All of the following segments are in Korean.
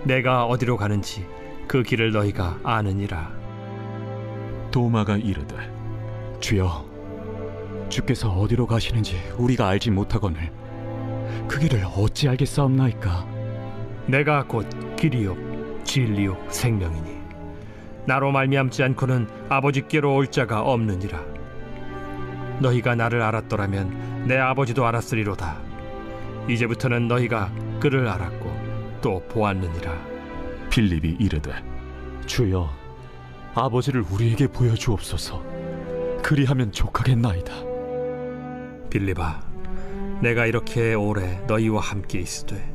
내가 어디로 가는지 그 길을 너희가 아느니라. 도마가 이르되, 주여, 주께서 어디로 가시는지 우리가 알지 못하거늘 그 길을 어찌 알겠사옵나이까? 내가 곧 길이요 진리요 생명이니 나로 말미암지 않고는 아버지께로 올 자가 없느니라. 너희가 나를 알았더라면 내 아버지도 알았으리로다. 이제부터는 너희가 그를 알았고 또 보았느니라. 빌립이 이르되, 주여, 아버지를 우리에게 보여주옵소서. 그리하면 족하겠나이다. 빌립아, 내가 이렇게 오래 너희와 함께 있으되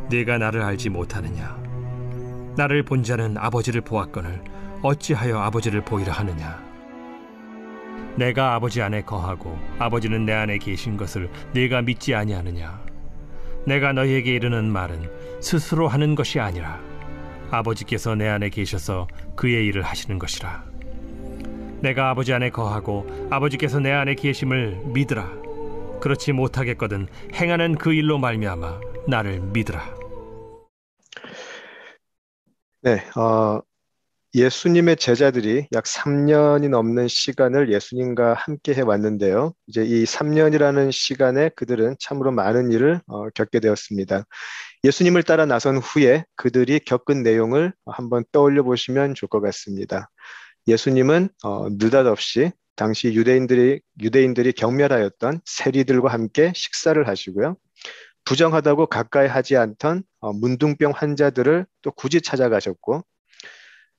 네가 나를 알지 못하느냐? 나를 본 자는 아버지를 보았거늘 어찌하여 아버지를 보이라 하느냐? 내가 아버지 안에 거하고 아버지는 내 안에 계신 것을 네가 믿지 아니하느냐? 내가 너희에게 이르는 말은 스스로 하는 것이 아니라 아버지께서 내 안에 계셔서 그의 일을 하시는 것이라. 내가 아버지 안에 거하고 아버지께서 내 안에 계심을 믿으라. 그렇지 못하겠거든 행하는 그 일로 말미암아 나를 믿으라. 네, 예수님의 제자들이 약 3년이 넘는 시간을 예수님과 함께 해왔는데요. 이제 이 3년이라는 시간에 그들은 참으로 많은 일을 겪게 되었습니다. 예수님을 따라 나선 후에 그들이 겪은 내용을 한번 떠올려 보시면 좋을 것 같습니다. 예수님은 느닷없이 당시 유대인들이 경멸하였던 세리들과 함께 식사를 하시고요. 부정하다고 가까이 하지 않던 문둥병 환자들을 또 굳이 찾아가셨고,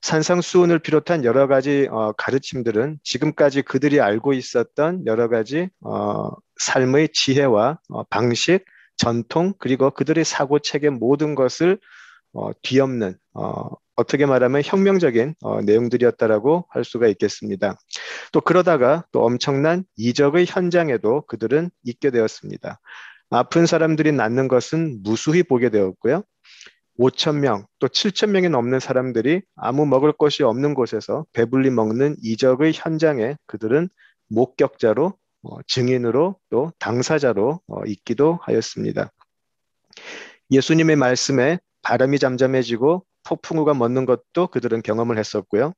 산상수훈을 비롯한 여러 가지 가르침들은 지금까지 그들이 알고 있었던 여러 가지 삶의 지혜와 방식, 전통, 그리고 그들의 사고체계 모든 것을 뒤엎는 어떻게 말하면 혁명적인 내용들이었다라고 할 수가 있겠습니다. 또 그러다가 또 엄청난 이적의 현장에도 그들은 있게 되었습니다. 아픈 사람들이 낫는 것은 무수히 보게 되었고요. 5천 명, 또 7천 명이 넘는 사람들이 아무 먹을 것이 없는 곳에서 배불리 먹는 이적의 현장에 그들은 목격자로, 증인으로, 또 당사자로 있기도 하였습니다. 예수님의 말씀에 바람이 잠잠해지고 폭풍우가 멎는 것도 그들은 경험을 했었고요.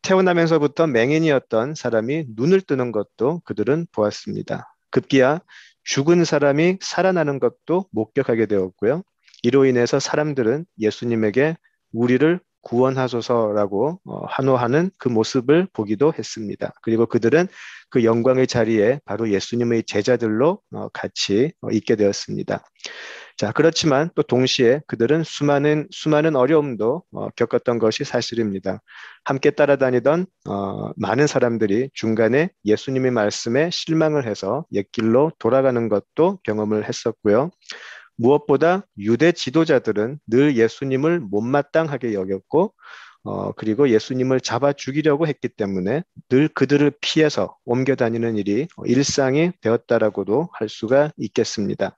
태어나면서부터 맹인이었던 사람이 눈을 뜨는 것도 그들은 보았습니다. 급기야 죽은 사람이 살아나는 것도 목격하게 되었고요. 이로 인해서 사람들은 예수님에게 우리를 구원하소서라고 환호하는 그 모습을 보기도 했습니다. 그리고 그들은 그 영광의 자리에 바로 예수님의 제자들로 같이 있게 되었습니다. 자, 그렇지만 또 동시에 그들은 수많은 어려움도 겪었던 것이 사실입니다. 함께 따라다니던 많은 사람들이 중간에 예수님의 말씀에 실망을 해서 옛길로 돌아가는 것도 경험을 했었고요. 무엇보다 유대 지도자들은 늘 예수님을 못마땅하게 여겼고 그리고 예수님을 잡아 죽이려고 했기 때문에 늘 그들을 피해서 옮겨 다니는 일이 일상이 되었다라고도 할 수가 있겠습니다.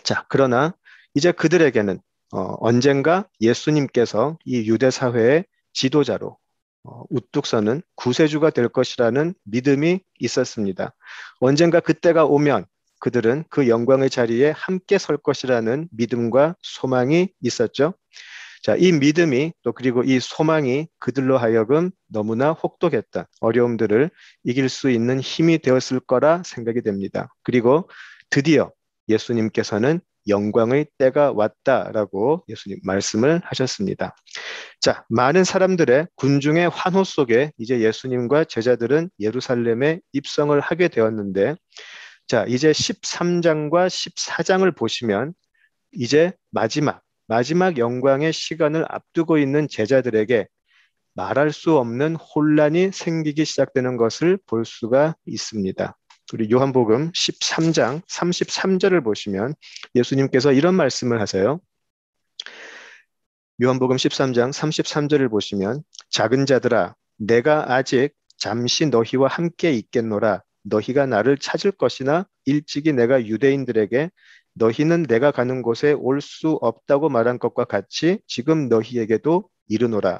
자, 그러나 이제 그들에게는 언젠가 예수님께서 이 유대 사회의 지도자로 우뚝 서는 구세주가 될 것이라는 믿음이 있었습니다. 언젠가 그때가 오면 그들은 그 영광의 자리에 함께 설 것이라는 믿음과 소망이 있었죠. 자, 이 믿음이 또 그리고 이 소망이 그들로 하여금 너무나 혹독했던 어려움들을 이길 수 있는 힘이 되었을 거라 생각이 됩니다. 그리고 드디어 예수님께서는 영광의 때가 왔다라고 예수님 말씀을 하셨습니다. 자, 많은 사람들의 군중의 환호 속에 이제 예수님과 제자들은 예루살렘에 입성을 하게 되었는데, 자, 이제 13장과 14장을 보시면 이제 마지막 영광의 시간을 앞두고 있는 제자들에게 말할 수 없는 혼란이 생기기 시작되는 것을 볼 수가 있습니다. 우리 요한복음 13장 33절을 보시면 예수님께서 이런 말씀을 하세요. 요한복음 13장 33절을 보시면 작은 자들아 내가 아직 잠시 너희와 함께 있겠노라. 너희가 나를 찾을 것이나 일찍이 내가 유대인들에게 너희는 내가 가는 곳에 올 수 없다고 말한 것과 같이 지금 너희에게도 이르노라.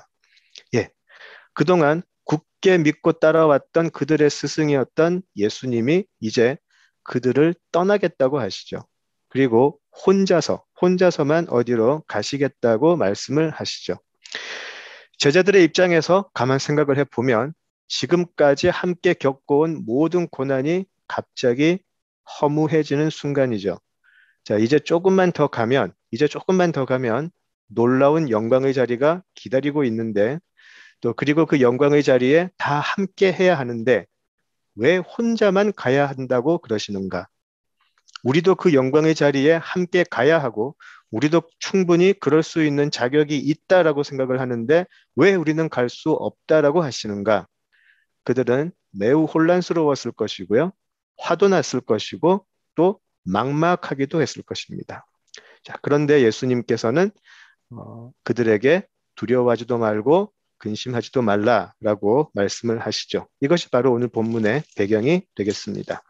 예, 그동안 굳게 믿고 따라왔던 그들의 스승이었던 예수님이 이제 그들을 떠나겠다고 하시죠. 그리고 혼자서만 어디로 가시겠다고 말씀을 하시죠. 제자들의 입장에서 가만 생각을 해보면 지금까지 함께 겪어온 모든 고난이 갑자기 허무해지는 순간이죠. 자, 이제 조금만 더 가면 놀라운 영광의 자리가 기다리고 있는데 또 그리고 그 영광의 자리에 다 함께 해야 하는데 왜 혼자만 가야 한다고 그러시는가? 우리도 그 영광의 자리에 함께 가야 하고 우리도 충분히 그럴 수 있는 자격이 있다라고 생각을 하는데 왜 우리는 갈 수 없다라고 하시는가? 그들은 매우 혼란스러웠을 것이고요. 화도 났을 것이고 또 막막하기도 했을 것입니다. 자, 그런데 예수님께서는 그들에게 두려워하지도 말고 근심하지도 말라라고 말씀을 하시죠. 이것이 바로 오늘 본문의 배경이 되겠습니다.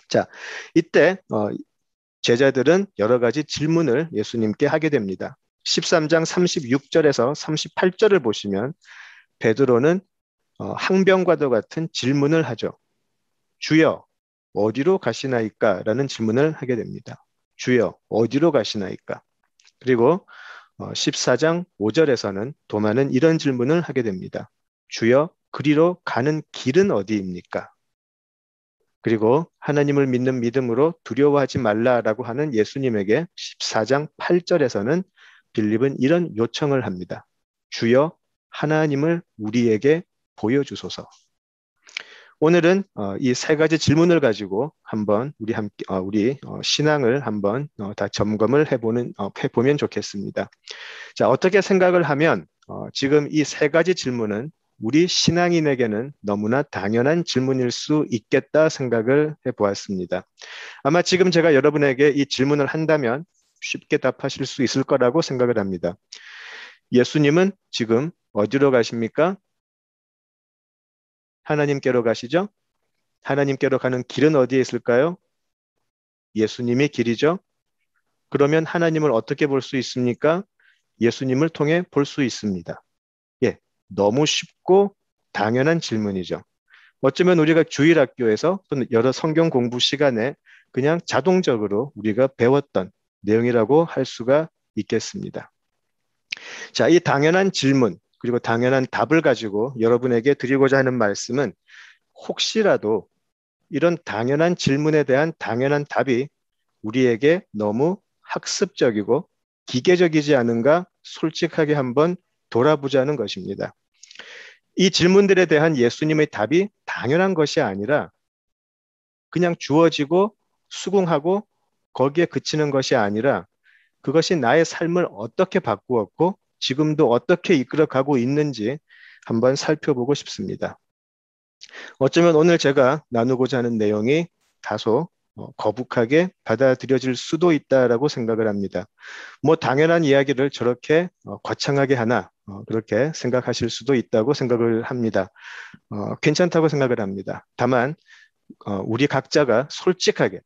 자, 이때 제자들은 여러 가지 질문을 예수님께 하게 됩니다. 13장 36절에서 38절을 보시면 베드로는 항변과도 같은 질문을 하죠. 주여, 어디로 가시나이까? 라는 질문을 하게 됩니다. 주여, 어디로 가시나이까? 그리고 14장 5절에서는 도마는 이런 질문을 하게 됩니다. 주여, 그리로 가는 길은 어디입니까? 그리고 하나님을 믿는 믿음으로 두려워하지 말라라고 하는 예수님에게 14장 8절에서는 빌립은 이런 요청을 합니다. 주여, 하나님을 우리에게 보여주소서. 오늘은 이 세 가지 질문을 가지고 한번 우리 신앙을 한번 다 점검을 해보면 좋겠습니다. 자, 어떻게 생각을 하면 지금 이 세 가지 질문은 우리 신앙인에게는 너무나 당연한 질문일 수 있겠다 생각을 해보았습니다. 아마 지금 제가 여러분에게 이 질문을 한다면 쉽게 답하실 수 있을 거라고 생각을 합니다. 예수님은 지금 어디로 가십니까? 하나님께로 가시죠? 하나님께로 가는 길은 어디에 있을까요? 예수님이 길이죠? 그러면 하나님을 어떻게 볼 수 있습니까? 예수님을 통해 볼 수 있습니다. 예, 너무 쉽고 당연한 질문이죠. 어쩌면 우리가 주일학교에서 또는 여러 성경 공부 시간에 그냥 자동적으로 우리가 배웠던 내용이라고 할 수가 있겠습니다. 자, 이 당연한 질문 그리고 당연한 답을 가지고 여러분에게 드리고자 하는 말씀은 혹시라도 이런 당연한 질문에 대한 당연한 답이 우리에게 너무 학습적이고 기계적이지 않은가 솔직하게 한번 돌아보자는 것입니다. 이 질문들에 대한 예수님의 답이 당연한 것이 아니라 그냥 주어지고 수긍하고 거기에 그치는 것이 아니라 그것이 나의 삶을 어떻게 바꾸었고 지금도 어떻게 이끌어가고 있는지 한번 살펴보고 싶습니다. 어쩌면 오늘 제가 나누고자 하는 내용이 다소 거북하게 받아들여질 수도 있다라고 생각을 합니다. 뭐 당연한 이야기를 저렇게 거창하게 하나 그렇게 생각하실 수도 있다고 생각을 합니다. 괜찮다고 생각을 합니다. 다만 우리 각자가 솔직하게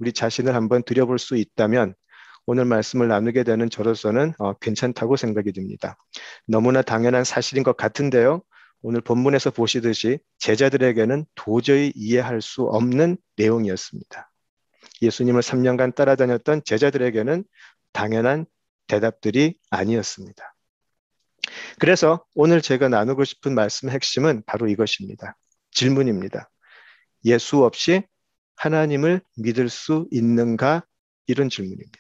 우리 자신을 한번 들여볼 수 있다면 오늘 말씀을 나누게 되는 저로서는 괜찮다고 생각이 듭니다. 너무나 당연한 사실인 것 같은데요. 오늘 본문에서 보시듯이 제자들에게는 도저히 이해할 수 없는 내용이었습니다. 예수님을 3년간 따라다녔던 제자들에게는 당연한 대답들이 아니었습니다. 그래서 오늘 제가 나누고 싶은 말씀의 핵심은 바로 이것입니다. 질문입니다. 예수 없이 하나님을 믿을 수 있는가? 이런 질문입니다.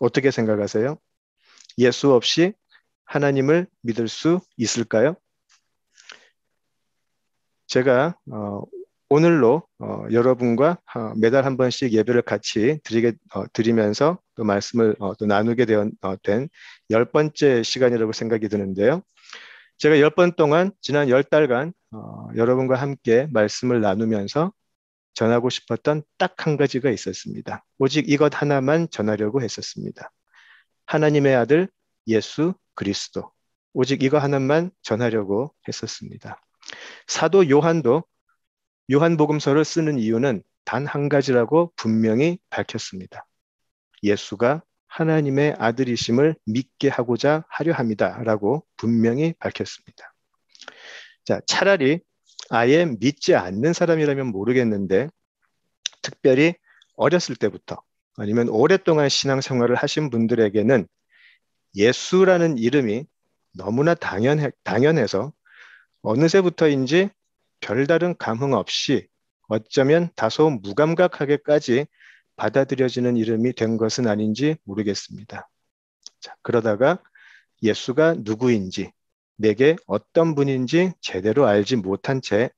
어떻게 생각하세요? 예수 없이 하나님을 믿을 수 있을까요? 제가 오늘로 여러분과 매달 한 번씩 예배를 같이 드리면서 또 말씀을 또 나누게 된 10번째 시간이라고 생각이 드는데요. 제가 10번 동안 지난 10달간 여러분과 함께 말씀을 나누면서 전하고 싶었던 딱 한 가지가 있었습니다. 오직 이것 하나만 전하려고 했었습니다. 하나님의 아들 예수 그리스도. 오직 이거 하나만 전하려고 했었습니다. 사도 요한도 요한복음서를 쓰는 이유는 단 한 가지라고 분명히 밝혔습니다. 예수가 하나님의 아들이심을 믿게 하고자 하려 함이다라고 분명히 밝혔습니다. 자, 차라리 아예 믿지 않는 사람이라면 모르겠는데 특별히 어렸을 때부터 아니면 오랫동안 신앙생활을 하신 분들에게는 예수라는 이름이 너무나 당연해서 어느새부터인지 별다른 감흥 없이 어쩌면 다소 무감각하게까지 받아들여지는 이름이 된 것은 아닌지 모르겠습니다. 자, 그러다가 예수가 누구인지, 내게 어떤 분인지 제대로 알지 못한 채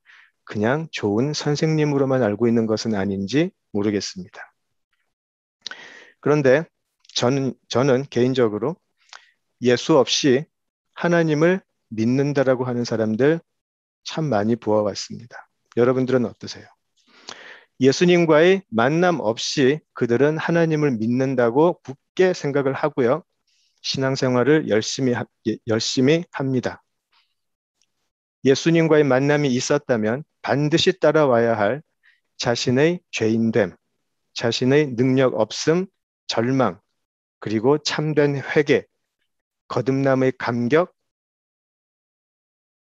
그냥 좋은 선생님으로만 알고 있는 것은 아닌지 모르겠습니다. 그런데 저는 개인적으로 예수 없이 하나님을 믿는다라고 하는 사람들 참 많이 보아왔습니다. 여러분들은 어떠세요? 예수님과의 만남 없이 그들은 하나님을 믿는다고 굳게 생각을 하고요. 신앙생활을 열심히 합니다. 예수님과의 만남이 있었다면 반드시 따라와야 할 자신의 죄인됨, 자신의 능력 없음, 절망, 그리고 참된 회개, 거듭남의 감격,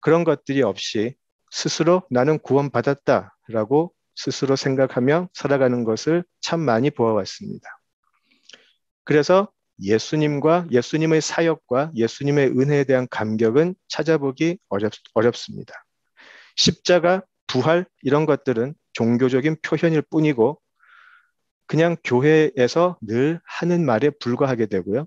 그런 것들이 없이 스스로 나는 구원받았다라고 스스로 생각하며 살아가는 것을 참 많이 보아왔습니다. 그래서 예수님과 예수님의 사역과 예수님의 은혜에 대한 감격은 찾아보기 어렵습니다. 십자가, 부활 이런 것들은 종교적인 표현일 뿐이고 그냥 교회에서 늘 하는 말에 불과하게 되고요.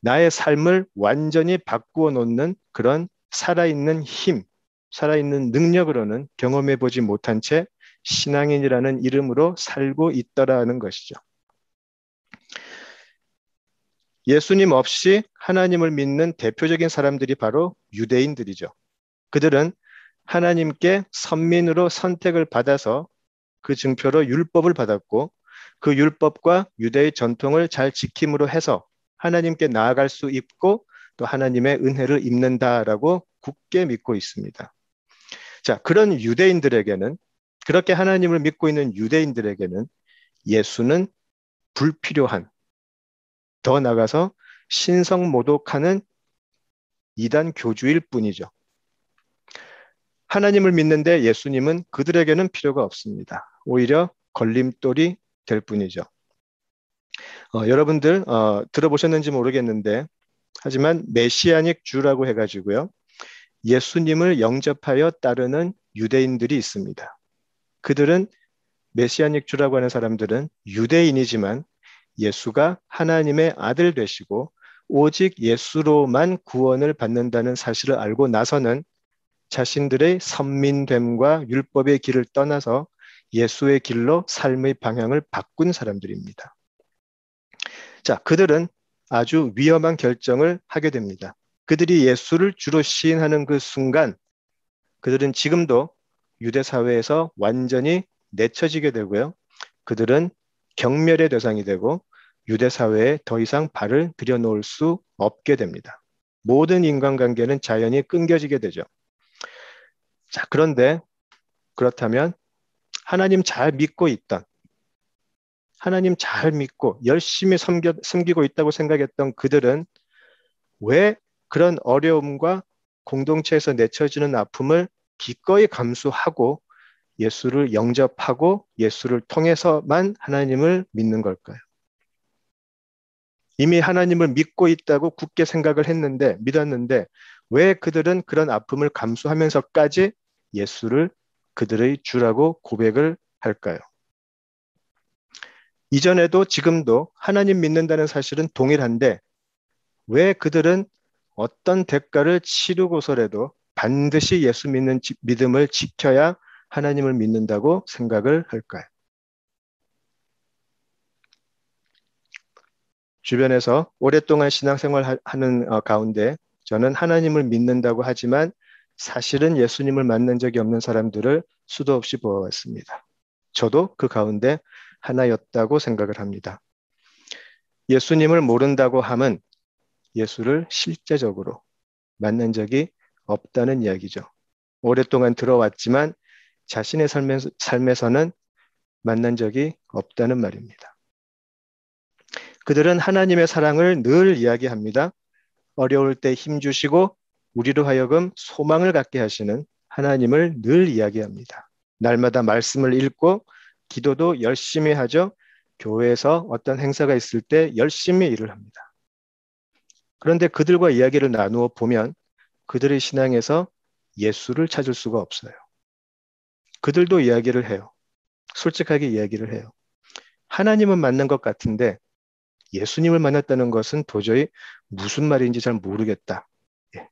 나의 삶을 완전히 바꾸어 놓는 그런 살아있는 힘, 살아있는 능력으로는 경험해 보지 못한 채 신앙인이라는 이름으로 살고 있더라는 것이죠. 예수님 없이 하나님을 믿는 대표적인 사람들이 바로 유대인들이죠. 그들은 하나님께 선민으로 선택을 받아서 그 증표로 율법을 받았고 그 율법과 유대의 전통을 잘 지킴으로 해서 하나님께 나아갈 수 있고 또 하나님의 은혜를 입는다라고 굳게 믿고 있습니다. 자, 그런 유대인들에게는, 그렇게 하나님을 믿고 있는 유대인들에게는 예수는 불필요한, 더 나아가서 신성모독하는 이단 교주일 뿐이죠. 하나님을 믿는데 예수님은 그들에게는 필요가 없습니다. 오히려 걸림돌이 될 뿐이죠. 여러분들 들어보셨는지 모르겠는데 하지만 메시아닉 주라고 해가지고요. 예수님을 영접하여 따르는 유대인들이 있습니다. 그들은 메시아닉 주라고 하는 사람들은 유대인이지만 예수가 하나님의 아들 되시고 오직 예수로만 구원을 받는다는 사실을 알고 나서는 자신들의 선민됨과 율법의 길을 떠나서 예수의 길로 삶의 방향을 바꾼 사람들입니다. 자, 그들은 아주 위험한 결정을 하게 됩니다. 그들이 예수를 주로 시인하는 그 순간 그들은 지금도 유대 사회에서 완전히 내쳐지게 되고요. 그들은 경멸의 대상이 되고 유대 사회에 더 이상 발을 들여놓을 수 없게 됩니다. 모든 인간관계는 자연히 끊겨지게 되죠. 자, 그런데 그렇다면 하나님 잘 믿고 있던, 하나님 잘 믿고 열심히 섬기고 있다고 생각했던 그들은 왜 그런 어려움과 공동체에서 내쳐지는 아픔을 기꺼이 감수하고 예수를 영접하고 예수를 통해서만 하나님을 믿는 걸까요? 이미 하나님을 믿고 있다고 굳게 생각을 믿었는데 왜 그들은 그런 아픔을 감수하면서까지 예수를 그들의 주라고 고백을 할까요? 이전에도 지금도 하나님 믿는다는 사실은 동일한데 왜 그들은 어떤 대가를 치르고서라도 반드시 예수 믿는 믿음을 지켜야 하나님을 믿는다고 생각을 할까요? 주변에서 오랫동안 신앙생활하는 가운데 저는 하나님을 믿는다고 하지만 사실은 예수님을 만난 적이 없는 사람들을 수도 없이 보아왔습니다. 저도 그 가운데 하나였다고 생각을 합니다. 예수님을 모른다고 함은 예수를 실제적으로 만난 적이 없다는 이야기죠. 오랫동안 들어왔지만 자신의 삶에서는 만난 적이 없다는 말입니다. 그들은 하나님의 사랑을 늘 이야기합니다. 어려울 때 힘주시고 우리로 하여금 소망을 갖게 하시는 하나님을 늘 이야기합니다. 날마다 말씀을 읽고 기도도 열심히 하죠. 교회에서 어떤 행사가 있을 때 열심히 일을 합니다. 그런데 그들과 이야기를 나누어 보면 그들의 신앙에서 예수를 찾을 수가 없어요. 그들도 이야기를 해요. 솔직하게 이야기를 해요. 하나님은 맞는 것 같은데 예수님을 만났다는 것은 도저히 무슨 말인지 잘 모르겠다.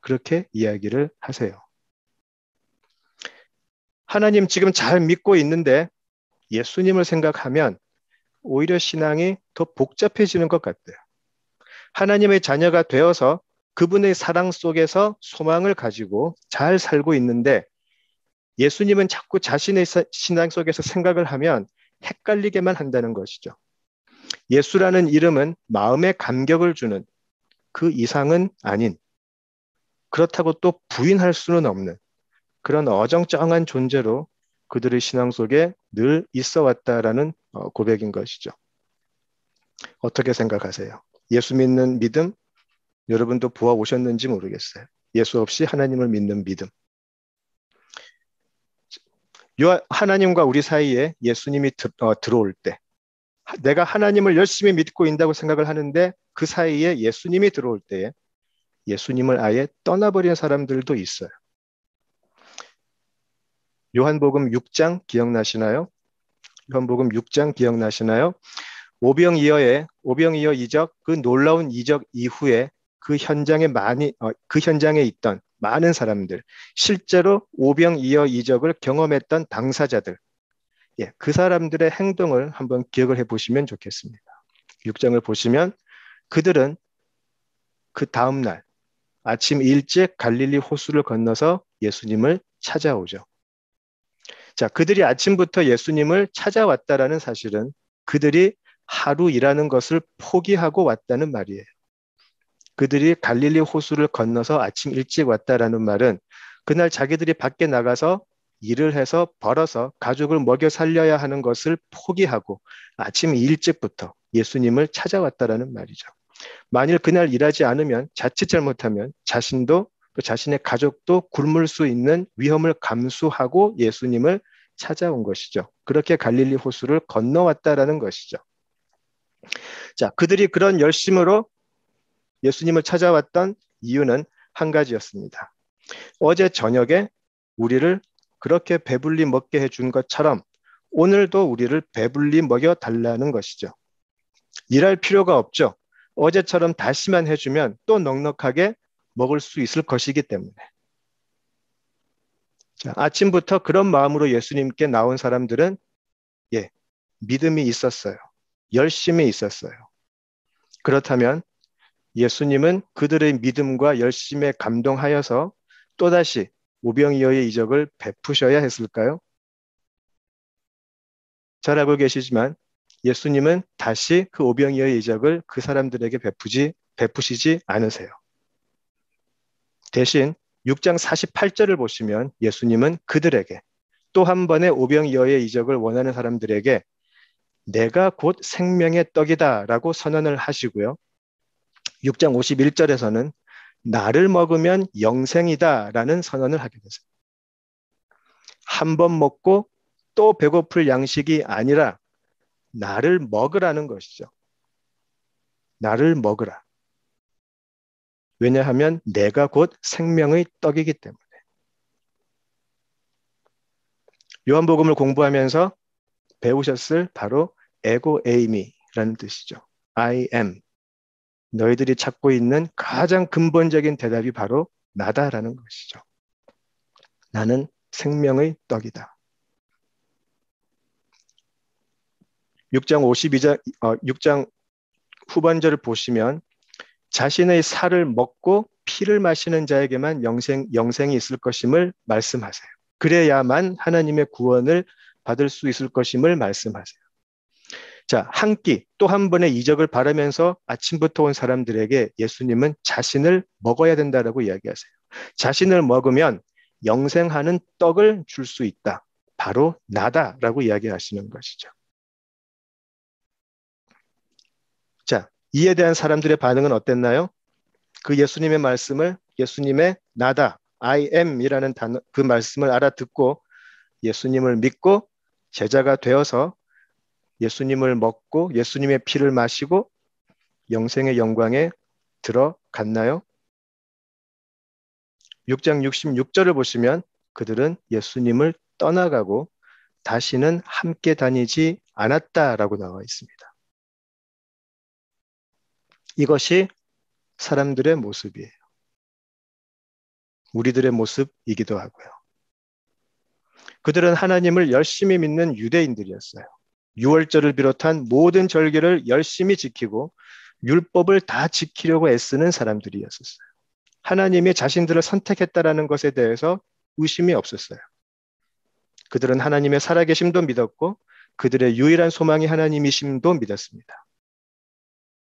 그렇게 이야기를 하세요. 하나님 지금 잘 믿고 있는데 예수님을 생각하면 오히려 신앙이 더 복잡해지는 것 같아요. 하나님의 자녀가 되어서 그분의 사랑 속에서 소망을 가지고 잘 살고 있는데 예수님은 자꾸 자신의 신앙 속에서 생각을 하면 헷갈리게만 한다는 것이죠. 예수라는 이름은 마음에 감격을 주는 그 이상은 아닌, 그렇다고 또 부인할 수는 없는 그런 어정쩡한 존재로 그들의 신앙 속에 늘 있어 왔다라는 고백인 것이죠. 어떻게 생각하세요? 예수 믿는 믿음, 여러분도 보아 오셨는지 모르겠어요. 예수 없이 하나님을 믿는 믿음. 하나님과 우리 사이에 예수님이 들어올 때, 내가 하나님을 열심히 믿고 있다고 생각을 하는데 그 사이에 예수님이 들어올 때에 예수님을 아예 떠나버린 사람들도 있어요. 요한복음 6장 기억나시나요? 요한복음 6장 기억나시나요? 오병이어 이적, 그 놀라운 이적 이후에 그 현장에 있던 많은 사람들, 실제로 오병이어 이적을 경험했던 당사자들, 그 사람들의 행동을 한번 기억을 해보시면 좋겠습니다. 6장을 보시면 그들은 그 다음날 아침 일찍 갈릴리 호수를 건너서 예수님을 찾아오죠. 자, 그들이 아침부터 예수님을 찾아왔다라는 사실은 그들이 하루 일하는 것을 포기하고 왔다는 말이에요. 그들이 갈릴리 호수를 건너서 아침 일찍 왔다라는 말은 그날 자기들이 밖에 나가서 일을 해서 벌어서 가족을 먹여 살려야 하는 것을 포기하고 아침 일찍부터 예수님을 찾아왔다라는 말이죠. 만일 그날 일하지 않으면 자칫 잘못하면 자신도 또 자신의 가족도 굶을 수 있는 위험을 감수하고 예수님을 찾아온 것이죠. 그렇게 갈릴리 호수를 건너왔다라는 것이죠. 자, 그들이 그런 열심으로 예수님을 찾아왔던 이유는 한 가지였습니다. 어제 저녁에 우리를 그렇게 배불리 먹게 해준 것처럼 오늘도 우리를 배불리 먹여 달라는 것이죠. 일할 필요가 없죠. 어제처럼 다시만 해주면 또 넉넉하게 먹을 수 있을 것이기 때문에. 자, 아침부터 그런 마음으로 예수님께 나온 사람들은 믿음이 있었어요. 열심히 있었어요. 그렇다면 예수님은 그들의 믿음과 열심에 감동하여서 또다시 오병이어의 이적을 베푸셔야 했을까요? 잘 알고 계시지만 예수님은 다시 그 오병이어의 이적을 그 사람들에게 베푸시지 않으세요. 대신 6장 48절을 보시면 예수님은 그들에게 또 한 번의 오병이어의 이적을 원하는 사람들에게 내가 곧 생명의 떡이다 라고 선언을 하시고요. 6장 51절에서는 나를 먹으면 영생이다 라는 선언을 하게 되세요. 한 번 먹고 또 배고플 양식이 아니라 나를 먹으라는 것이죠. 나를 먹으라. 왜냐하면 내가 곧 생명의 떡이기 때문에. 요한복음을 공부하면서 배우셨을 바로 에고 에이미라는 뜻이죠. I am. 너희들이 찾고 있는 가장 근본적인 대답이 바로 나다라는 것이죠. 나는 생명의 떡이다. 6장 후반절을 보시면 자신의 살을 먹고 피를 마시는 자에게만 영생이 있을 것임을 말씀하세요. 그래야만 하나님의 구원을 받을 수 있을 것임을 말씀하세요. 자, 한 끼 또 한 번의 이적을 바라면서 아침부터 온 사람들에게 예수님은 자신을 먹어야 된다라고 이야기하세요. 자신을 먹으면 영생하는 떡을 줄 수 있다. 바로 나다라고 이야기하시는 것이죠. 자, 이에 대한 사람들의 반응은 어땠나요? 그 예수님의 말씀을 예수님의 나다, I am 이라는 단어, 그 말씀을 알아듣고 예수님을 믿고 제자가 되어서 예수님을 먹고 예수님의 피를 마시고 영생의 영광에 들어갔나요? 6장 66절을 보시면 그들은 예수님을 떠나가고 다시는 함께 다니지 않았다라고 나와 있습니다. 이것이 사람들의 모습이에요. 우리들의 모습이기도 하고요. 그들은 하나님을 열심히 믿는 유대인들이었어요. 유월절을 비롯한 모든 절기를 열심히 지키고 율법을 다 지키려고 애쓰는 사람들이었어요. 하나님이 자신들을 선택했다라는 것에 대해서 의심이 없었어요. 그들은 하나님의 살아계심도 믿었고 그들의 유일한 소망이 하나님이심도 믿었습니다.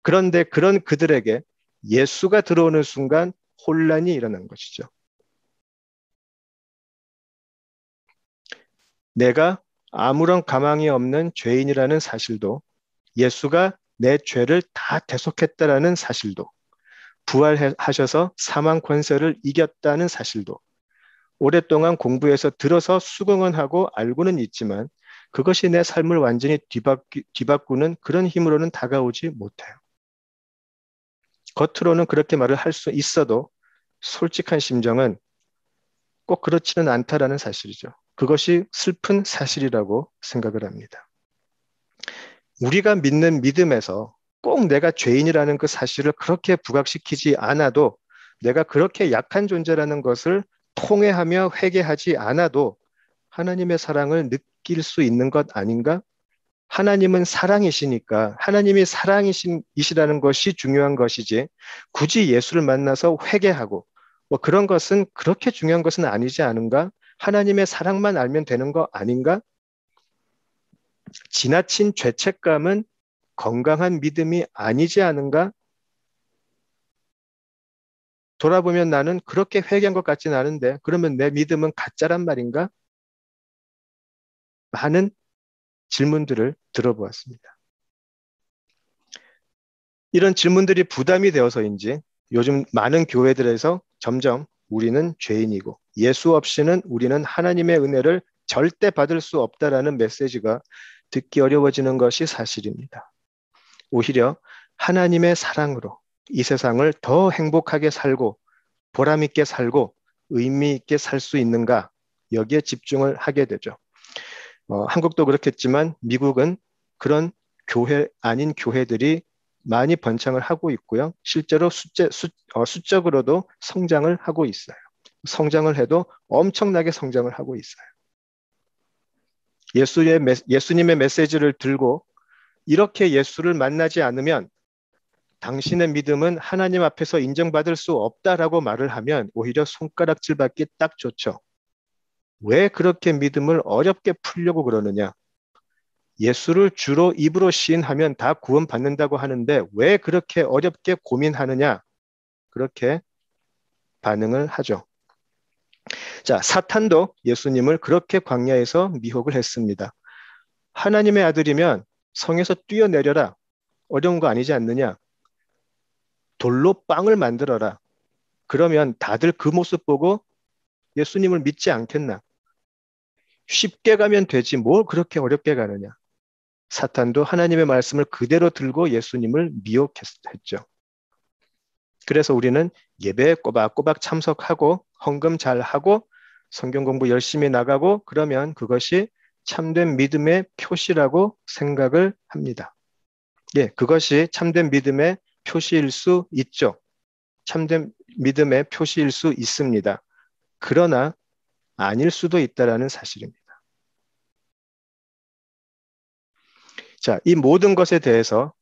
그런데 그런 그들에게 예수가 들어오는 순간 혼란이 일어난 것이죠. 내가 아무런 가망이 없는 죄인이라는 사실도, 예수가 내 죄를 다 대속했다라는 사실도, 부활하셔서 사망 권세를 이겼다는 사실도 오랫동안 공부해서 들어서 수긍은 하고 알고는 있지만 그것이 내 삶을 완전히 뒤바꾸는 그런 힘으로는 다가오지 못해요. 겉으로는 그렇게 말을 할 수 있어도 솔직한 심정은 꼭 그렇지는 않다라는 사실이죠. 그것이 슬픈 사실이라고 생각을 합니다. 우리가 믿는 믿음에서 꼭 내가 죄인이라는 그 사실을 그렇게 부각시키지 않아도, 내가 그렇게 약한 존재라는 것을 통회하며 회개하지 않아도 하나님의 사랑을 느낄 수 있는 것 아닌가? 하나님은 사랑이시니까 하나님이 사랑이시라는 것이 중요한 것이지, 굳이 예수를 만나서 회개하고 뭐 그런 것은 그렇게 중요한 것은 아니지 않은가? 하나님의 사랑만 알면 되는 거 아닌가? 지나친 죄책감은 건강한 믿음이 아니지 않은가? 돌아보면 나는 그렇게 회개한 것 같지는 않은데 그러면 내 믿음은 가짜란 말인가? 많은 질문들을 들어보았습니다. 이런 질문들이 부담이 되어서인지 요즘 많은 교회들에서 점점 우리는 죄인이고 예수 없이는 우리는 하나님의 은혜를 절대 받을 수 없다라는 메시지가 듣기 어려워지는 것이 사실입니다. 오히려 하나님의 사랑으로 이 세상을 더 행복하게 살고 보람 있게 살고 의미 있게 살 수 있는가, 여기에 집중을 하게 되죠. 한국도 그렇겠지만 미국은 그런 교회 아닌 교회들이 많이 번창을 하고 있고요. 실제로 수적으로도 성장을 하고 있어요. 성장을 해도 엄청나게 성장을 하고 있어요. 예수님의 메시지를 들고 이렇게 예수를 만나지 않으면 당신의 믿음은 하나님 앞에서 인정받을 수 없다라고 말을 하면 오히려 손가락질 받기 딱 좋죠. 왜 그렇게 믿음을 어렵게 풀려고 그러느냐? 예수를 주로 입으로 시인하면 다 구원받는다고 하는데 왜 그렇게 어렵게 고민하느냐? 그렇게 반응을 하죠. 자, 사탄도 예수님을 그렇게 광야에서 미혹을 했습니다. 하나님의 아들이면 성에서 뛰어내려라. 어려운 거 아니지 않느냐? 돌로 빵을 만들어라. 그러면 다들 그 모습 보고 예수님을 믿지 않겠나? 쉽게 가면 되지 뭘 그렇게 어렵게 가느냐? 사탄도 하나님의 말씀을 그대로 들고 예수님을 미혹했죠. 그래서 우리는 예배에 꼬박꼬박 참석하고 헌금 잘하고 성경 공부 열심히 나가고 그러면 그것이 참된 믿음의 표시라고 생각을 합니다. 예, 그것이 참된 믿음의 표시일 수 있죠. 참된 믿음의 표시일 수 있습니다. 그러나 아닐 수도 있다라는 사실입니다. 자, 이 모든 것에 대해서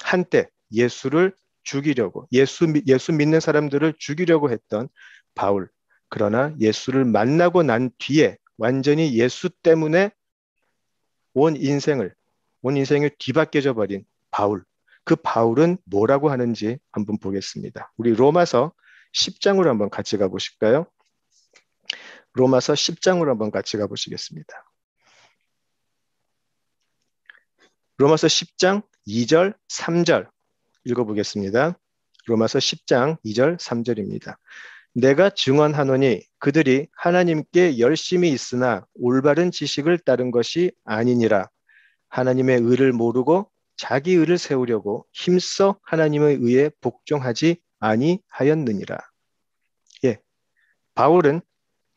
한때 예수를 죽이려고, 예수 믿는 사람들을 죽이려고 했던 바울. 그러나 예수를 만나고 난 뒤에 완전히 예수 때문에 온 인생을 뒤바뀌어져 버린 바울. 그 바울은 뭐라고 하는지 한번 보겠습니다. 우리 로마서 10장으로 한번 같이 가보실까요? 로마서 10장으로 한번 같이 가보시겠습니다. 로마서 10장 2절, 3절 읽어보겠습니다. 로마서 10장 2절, 3절입니다. 내가 증언하노니 그들이 하나님께 열심히 있으나 올바른 지식을 따른 것이 아니니라. 하나님의 의를 모르고 자기 의를 세우려고 힘써 하나님의 의에 복종하지 아니하였느니라. 예, 바울은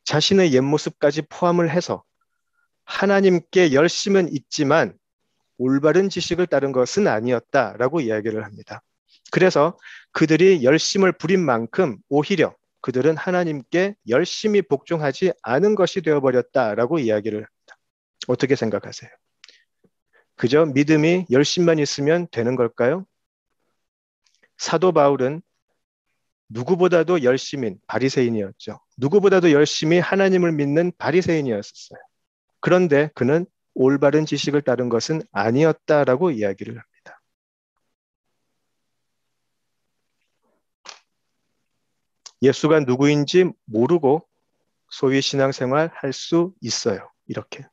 자신의 옛 모습까지 포함을 해서 하나님께 열심은 있지만 올바른 지식을 따른 것은 아니었다라고 이야기를 합니다. 그래서 그들이 열심을 부린 만큼 오히려 그들은 하나님께 열심히 복종하지 않은 것이 되어버렸다라고 이야기를 합니다. 어떻게 생각하세요? 그저 믿음이 열심만 있으면 되는 걸까요? 사도 바울은 누구보다도 열심인 바리새인이었죠. 누구보다도 열심히 하나님을 믿는 바리새인이었어요. 그런데 그는 올바른 지식을 따른 것은 아니었다라고 이야기를 합니다. 예수가 누구인지 모르고 소위 신앙생활 할 수 있어요. 이렇게.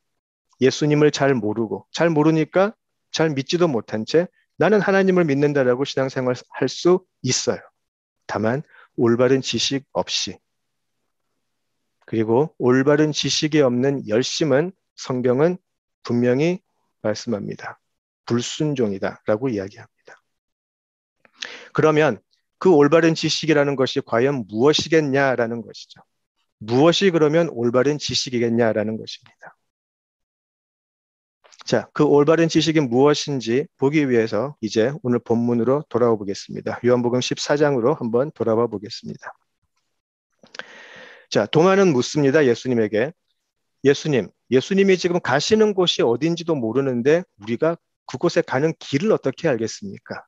예수님을 잘 모르니까 잘 믿지도 못한 채 나는 하나님을 믿는다라고 신앙생활 할 수 있어요. 다만 올바른 지식 없이, 그리고 올바른 지식이 없는 열심은 성경은 분명히 말씀합니다. 불순종이다라고 이야기합니다. 그러면 그 올바른 지식이라는 것이 과연 무엇이겠냐라는 것이죠. 무엇이 그러면 올바른 지식이겠냐라는 것입니다. 자, 그 올바른 지식이 무엇인지 보기 위해서 이제 오늘 본문으로 돌아와 보겠습니다. 요한복음 14장으로 한번 돌아와 보겠습니다. 자, 도마는 묻습니다. 예수님에게. 예수님이 지금 가시는 곳이 어딘지도 모르는데 우리가 그곳에 가는 길을 어떻게 알겠습니까?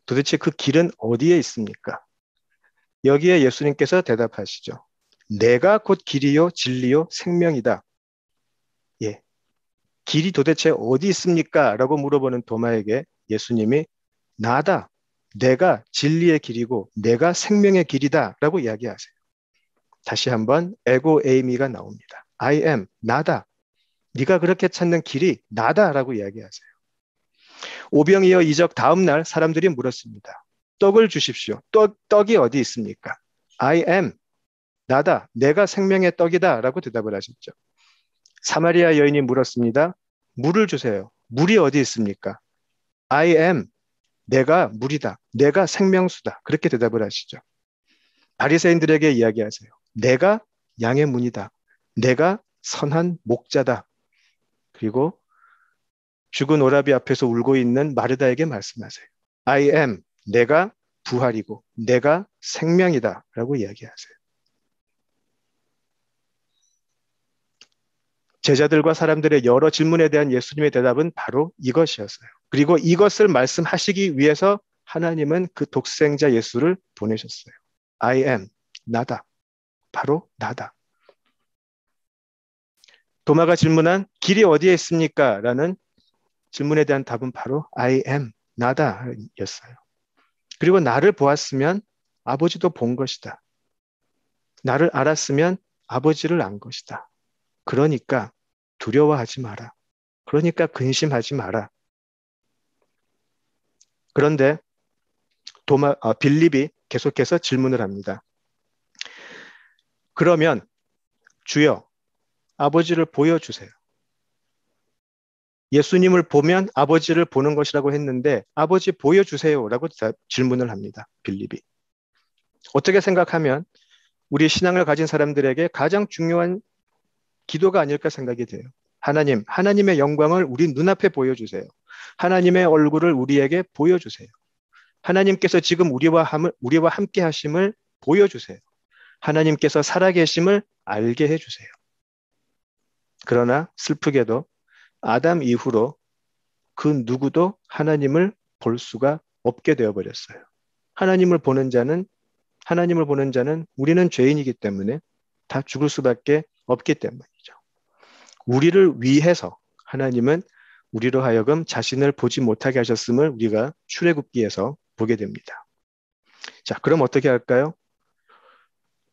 도대체 그 길은 어디에 있습니까? 여기에 예수님께서 대답하시죠. 내가 곧 길이요 진리요 생명이다. 예, 길이 도대체 어디 있습니까? 라고 물어보는 도마에게 예수님이 나다. 내가 진리의 길이고 내가 생명의 길이다. 라고 이야기하세요. 다시 한번 에고 에이미가 나옵니다. I am, 나다. 네가 그렇게 찾는 길이 나다. 라고 이야기하세요. 오병이어 이적 다음 날 사람들이 물었습니다. 떡을 주십시오. 떡이 어디 있습니까? I am, 나다. 내가 생명의 떡이다. 라고 대답을 하셨죠. 사마리아 여인이 물었습니다. 물을 주세요. 물이 어디 있습니까? I am, 내가 물이다. 내가 생명수다. 그렇게 대답을 하시죠. 바리새인들에게 이야기하세요. 내가 양의 문이다. 내가 선한 목자다. 그리고 죽은 오라비 앞에서 울고 있는 마르다에게 말씀하세요. I am, 내가 부활이고 내가 생명이다. 라고 이야기하세요. 제자들과 사람들의 여러 질문에 대한 예수님의 대답은 바로 이것이었어요. 그리고 이것을 말씀하시기 위해서 하나님은 그 독생자 예수를 보내셨어요. I am, 나다. 바로 나다. 도마가 질문한 길이 어디에 있습니까? 라는 질문에 대한 답은 바로 I am, 나다 였어요. 그리고 나를 보았으면 아버지도 본 것이다. 나를 알았으면 아버지를 안 것이다. 그러니까 두려워하지 마라. 그러니까 근심하지 마라. 그런데 빌립이 계속해서 질문을 합니다. 그러면 주여, 아버지를 보여주세요. 예수님을 보면 아버지를 보는 것이라고 했는데 아버지 보여주세요라고 질문을 합니다. 빌립이. 어떻게 생각하면 우리 신앙을 가진 사람들에게 가장 중요한 기도가 아닐까 생각이 돼요. 하나님의 영광을 우리 눈앞에 보여주세요. 하나님의 얼굴을 우리에게 보여주세요. 하나님께서 지금 우리와 함께 하심을 보여주세요. 하나님께서 살아계심을 알게 해주세요. 그러나 슬프게도 아담 이후로 그 누구도 하나님을 볼 수가 없게 되어버렸어요. 하나님을 보는 자는 우리는 죄인이기 때문에 다 죽을 수밖에 없기 때문이죠. 우리를 위해서 하나님은 우리로 하여금 자신을 보지 못하게 하셨음을 우리가 출애굽기에서 보게 됩니다. 자, 그럼 어떻게 할까요?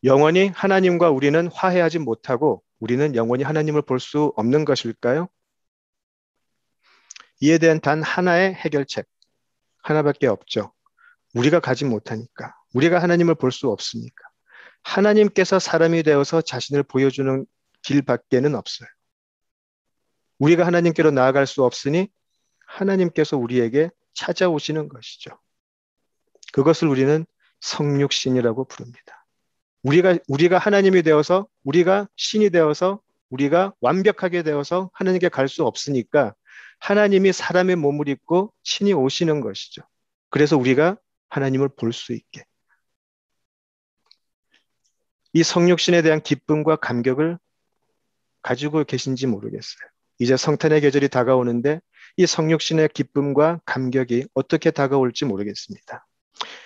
영원히 하나님과 우리는 화해하지 못하고 우리는 영원히 하나님을 볼 수 없는 것일까요? 이에 대한 단 하나의 해결책, 하나밖에 없죠. 우리가 가지 못하니까, 우리가 하나님을 볼 수 없으니까 하나님께서 사람이 되어서 자신을 보여주는 길밖에는 없어요. 우리가 하나님께로 나아갈 수 없으니 하나님께서 우리에게 찾아오시는 것이죠. 그것을 우리는 성육신이라고 부릅니다. 우리가 하나님이 되어서, 우리가 신이 되어서, 우리가 완벽하게 되어서 하나님께 갈 수 없으니까 하나님이 사람의 몸을 입고 신이 오시는 것이죠. 그래서 우리가 하나님을 볼 수 있게. 이 성육신에 대한 기쁨과 감격을 가지고 계신지 모르겠어요. 이제 성탄의 계절이 다가오는데 이 성육신의 기쁨과 감격이 어떻게 다가올지 모르겠습니다.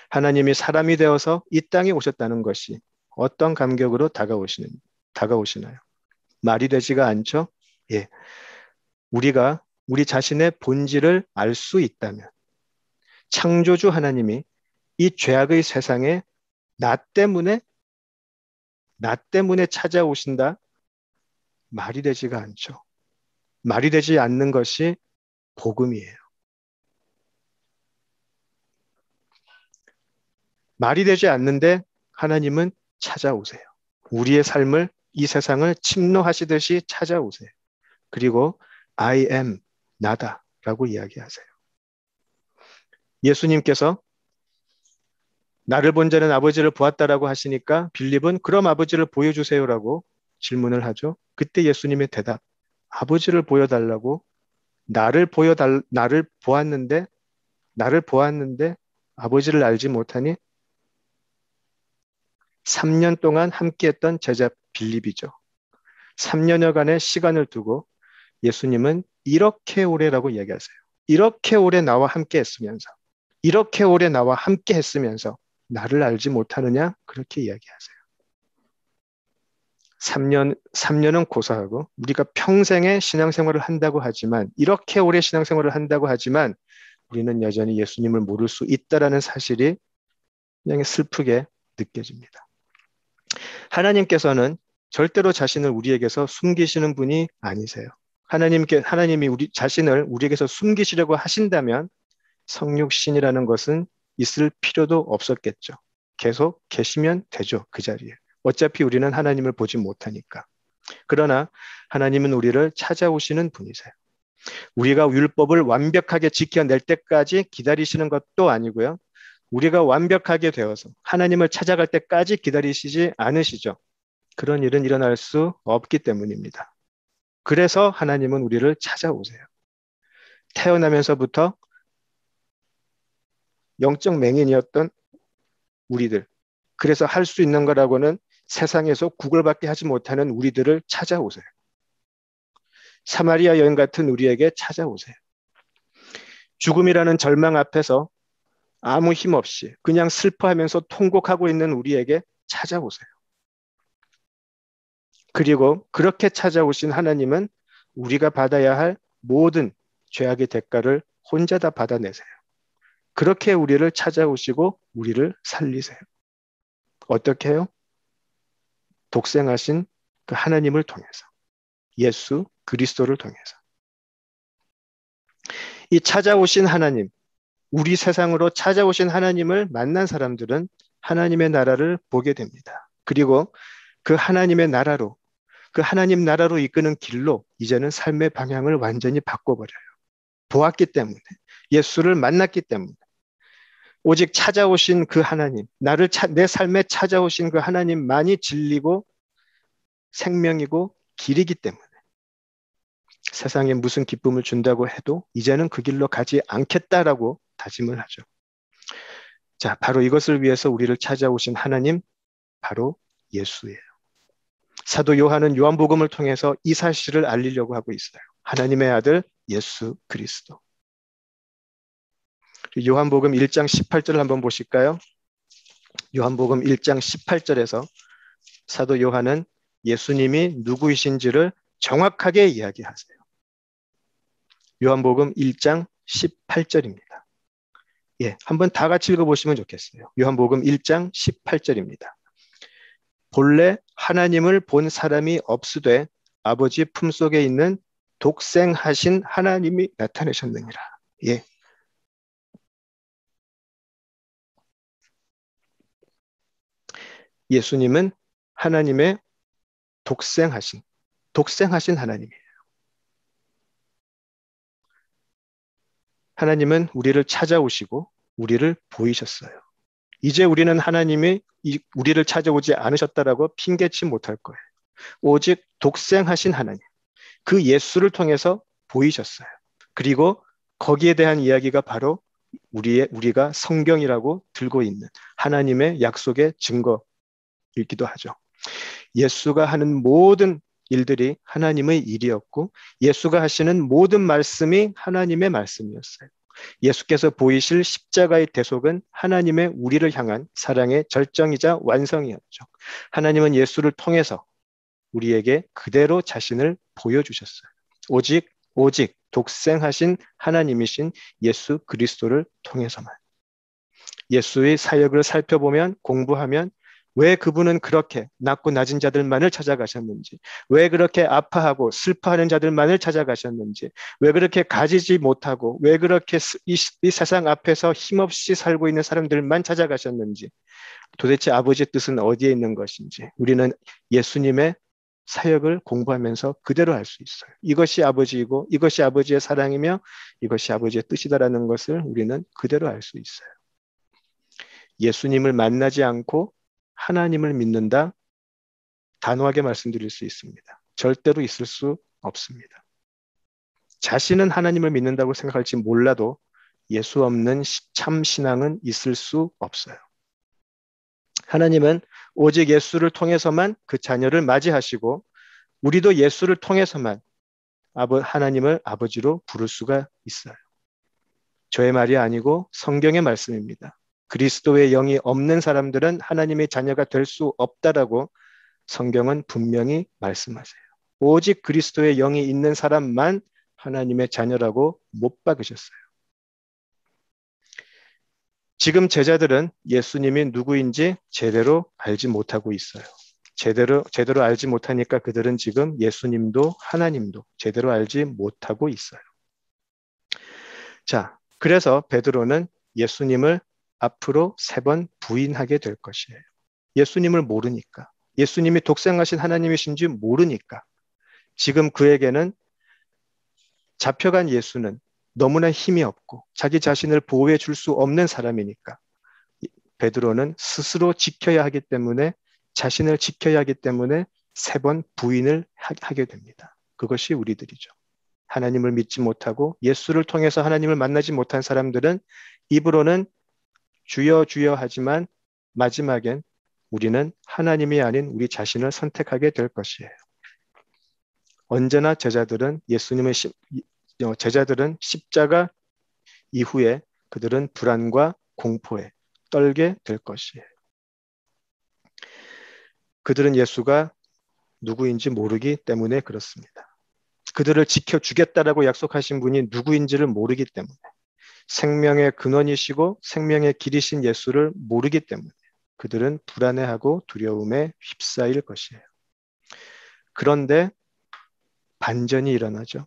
하나님이 사람이 되어서 이 땅에 오셨다는 것이 어떤 감격으로 다가오시나요? 말이 되지가 않죠? 예. 우리가 우리 자신의 본질을 알 수 있다면, 창조주 하나님이 이 죄악의 세상에 나 때문에 찾아오신다? 말이 되지가 않죠. 말이 되지 않는 것이 복음이에요. 말이 되지 않는데 하나님은 찾아오세요. 우리의 삶을, 이 세상을 침노하시듯이 찾아오세요. 그리고 I am, 나다 라고 이야기하세요. 예수님께서 나를 본 자는 아버지를 보았다라고 하시니까 빌립은 그럼 아버지를 보여주세요라고 질문을 하죠. 그때 예수님의 대답, 아버지를 보여달라고, 나를 보았는데 아버지를 알지 못하니 3년 동안 함께했던 제자 빌립이죠. 3년여간의 시간을 두고 예수님은 이렇게 오래라고 이야기하세요. 이렇게 오래 나와 함께 했으면서, 나를 알지 못하느냐? 그렇게 이야기하세요. 3년은 고사하고 우리가 평생의 신앙생활을 한다고 하지만, 이렇게 오래 신앙생활을 한다고 하지만 우리는 여전히 예수님을 모를 수 있다라는 사실이 그냥 슬프게 느껴집니다. 하나님께서는 절대로 자신을 우리에게서 숨기시는 분이 아니세요. 하나님이 우리 자신을 우리에게서 숨기시려고 하신다면 성육신이라는 것은 있을 필요도 없었겠죠. 계속 계시면 되죠, 그 자리에. 어차피 우리는 하나님을 보지 못하니까. 그러나 하나님은 우리를 찾아오시는 분이세요. 우리가 율법을 완벽하게 지켜낼 때까지 기다리시는 것도 아니고요. 우리가 완벽하게 되어서 하나님을 찾아갈 때까지 기다리시지 않으시죠. 그런 일은 일어날 수 없기 때문입니다. 그래서 하나님은 우리를 찾아오세요. 태어나면서부터 영적 맹인이었던 우리들, 그래서 할 수 있는 거라고는 세상에서 구걸밖에 하지 못하는 우리들을 찾아오세요. 사마리아 여인 같은 우리에게 찾아오세요. 죽음이라는 절망 앞에서 아무 힘 없이 그냥 슬퍼하면서 통곡하고 있는 우리에게 찾아오세요. 그리고 그렇게 찾아오신 하나님은 우리가 받아야 할 모든 죄악의 대가를 혼자 다 받아내세요. 그렇게 우리를 찾아오시고 우리를 살리세요. 어떻게 해요? 독생하신 그 하나님을 통해서, 예수 그리스도를 통해서. 이 찾아오신 하나님, 우리 세상으로 찾아오신 하나님을 만난 사람들은 하나님의 나라를 보게 됩니다. 그리고 그 하나님의 나라로, 그 하나님 나라로 이끄는 길로 이제는 삶의 방향을 완전히 바꿔버려요. 보았기 때문에, 예수를 만났기 때문에. 오직 찾아오신 그 하나님, 내 삶에 찾아오신 그 하나님만이 진리고 생명이고 길이기 때문에 세상에 무슨 기쁨을 준다고 해도 이제는 그 길로 가지 않겠다라고 다짐을 하죠. 자, 바로 이것을 위해서 우리를 찾아오신 하나님, 바로 예수예요. 사도 요한은 요한복음을 통해서 이 사실을 알리려고 하고 있어요. 하나님의 아들 예수 그리스도. 요한복음 1장 18절을 한번 보실까요? 요한복음 1장 18절에서 사도 요한은 예수님이 누구이신지를 정확하게 이야기하세요. 요한복음 1장 18절입니다. 예, 한번 다 같이 읽어보시면 좋겠어요. 요한복음 1장 18절입니다. 본래 하나님을 본 사람이 없으되 아버지 품속에 있는 독생하신 하나님이 나타내셨느니라. 예. 예수님은 하나님의 독생하신 하나님이에요. 하나님은 우리를 찾아오시고 우리를 보이셨어요. 이제 우리는 하나님이 우리를 찾아오지 않으셨다라고 핑계치 못할 거예요. 오직 독생하신 하나님, 그 예수를 통해서 보이셨어요. 그리고 거기에 대한 이야기가 바로 우리가 성경이라고 들고 있는 하나님의 약속의 증거이기도 하죠. 예수가 하는 모든 일들이 하나님의 일이었고 예수가 하시는 모든 말씀이 하나님의 말씀이었어요. 예수께서 보이실 십자가의 대속은 하나님의 우리를 향한 사랑의 절정이자 완성이었죠. 하나님은 예수를 통해서 우리에게 그대로 자신을 보여주셨어요. 오직 독생하신 하나님이신 예수 그리스도를 통해서만. 예수의 사역을 살펴보면 공부하면 왜 그분은 그렇게 낮고 낮은 자들만을 찾아가셨는지, 왜 그렇게 아파하고 슬퍼하는 자들만을 찾아가셨는지, 왜 그렇게 가지지 못하고, 왜 그렇게 이 세상 앞에서 힘없이 살고 있는 사람들만 찾아가셨는지, 도대체 아버지의 뜻은 어디에 있는 것인지 우리는 예수님의 사역을 공부하면서 그대로 알 수 있어요. 이것이 아버지이고 이것이 아버지의 사랑이며 이것이 아버지의 뜻이다라는 것을 우리는 그대로 알 수 있어요. 예수님을 만나지 않고 하나님을 믿는다? 단호하게 말씀드릴 수 있습니다. 절대로 있을 수 없습니다. 자신은 하나님을 믿는다고 생각할지 몰라도 예수 없는 참 신앙은 있을 수 없어요. 하나님은 오직 예수를 통해서만 그 자녀를 맞이하시고 우리도 예수를 통해서만 하나님을 아버지로 부를 수가 있어요. 저의 말이 아니고 성경의 말씀입니다. 그리스도의 영이 없는 사람들은 하나님의 자녀가 될 수 없다라고 성경은 분명히 말씀하세요. 오직 그리스도의 영이 있는 사람만 하나님의 자녀라고 못 박으셨어요. 지금 제자들은 예수님이 누구인지 제대로 알지 못하고 있어요. 제대로 알지 못하니까 그들은 지금 예수님도 하나님도 제대로 알지 못하고 있어요. 자, 그래서 베드로는 예수님을 앞으로 3번 부인하게 될 것이에요. 예수님을 모르니까. 예수님이 독생하신 하나님이신지 모르니까. 지금 그에게는 잡혀간 예수는 너무나 힘이 없고 자기 자신을 보호해 줄 수 없는 사람이니까 베드로는 스스로 지켜야 하기 때문에 자신을 지켜야 하기 때문에 3번 부인을 하게 됩니다. 그것이 우리들이죠. 하나님을 믿지 못하고 예수를 통해서 하나님을 만나지 못한 사람들은 입으로는 주여 주여 하지만 마지막엔 우리는 하나님이 아닌 우리 자신을 선택하게 될 것이에요. 언제나 제자들은 십자가 이후에 그들은 불안과 공포에 떨게 될 것이에요. 그들은 예수가 누구인지 모르기 때문에 그렇습니다. 그들을 지켜주겠다라고 약속하신 분이 누구인지를 모르기 때문에 생명의 근원이시고 생명의 길이신 예수를 모르기 때문에 그들은 불안해하고 두려움에 휩싸일 것이에요. 그런데 반전이 일어나죠.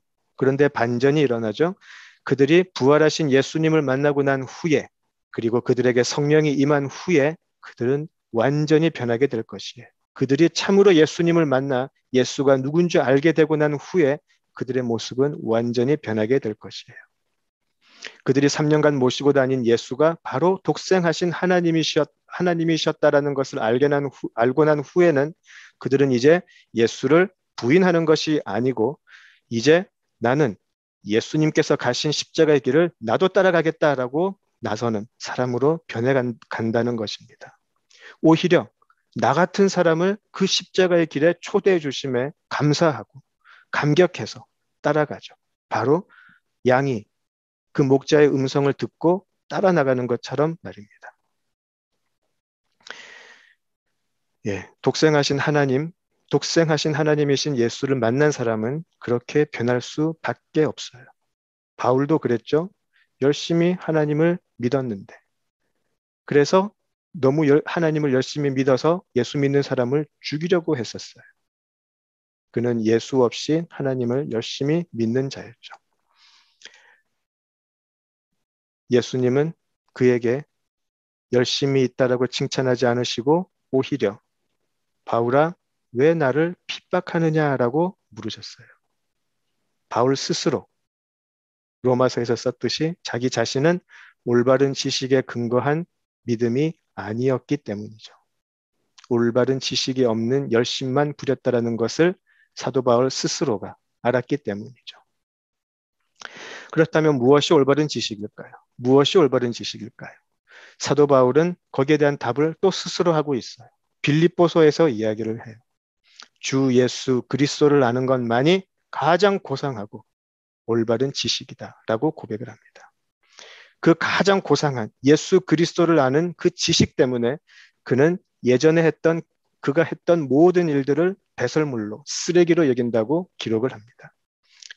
그들이 부활하신 예수님을 만나고 난 후에 그리고 그들에게 성령이 임한 후에 그들은 완전히 변하게 될 것이에요. 그들이 참으로 예수님을 만나 예수가 누군지 알게 되고 난 후에 그들의 모습은 완전히 변하게 될 것이에요. 그들이 3년간 모시고 다닌 예수가 바로 독생하신 하나님이셨다라는 것을 알고 난 후에는 그들은 이제 예수를 부인하는 것이 아니고 이제 나는 예수님께서 가신 십자가의 길을 나도 따라가겠다라고 나서는 사람으로 변해간다는 것입니다. 오히려 나 같은 사람을 그 십자가의 길에 초대해 주심에 감사하고 감격해서 따라가죠. 바로 양이 그 목자의 음성을 듣고 따라 나가는 것처럼 말입니다. 독생하신 하나님이신 예수를 만난 사람은 그렇게 변할 수밖에 없어요. 바울도 그랬죠. 열심히 하나님을 믿었는데 그래서 너무 하나님을 열심히 믿어서 예수 믿는 사람을 죽이려고 했었어요. 그는 예수 없이 하나님을 열심히 믿는 자였죠. 예수님은 그에게 열심히 있다라고 칭찬하지 않으시고 오히려 바울아 왜 나를 핍박하느냐라고 물으셨어요. 바울 스스로 로마서에서 썼듯이 자기 자신은 올바른 지식에 근거한 믿음이 아니었기 때문이죠. 올바른 지식이 없는 열심만 부렸다라는 것을 사도 바울 스스로가 알았기 때문이죠. 그렇다면 무엇이 올바른 지식일까요? 무엇이 올바른 지식일까요? 사도 바울은 거기에 대한 답을 또 스스로 하고 있어요. 빌립보서에서 이야기를 해요. 주 예수 그리스도를 아는 것만이 가장 고상하고 올바른 지식이다라고 고백을 합니다. 그 가장 고상한 예수 그리스도를 아는 그 지식 때문에 그는 예전에 그가 했던 모든 일들을 배설물로 쓰레기로 여긴다고 기록을 합니다.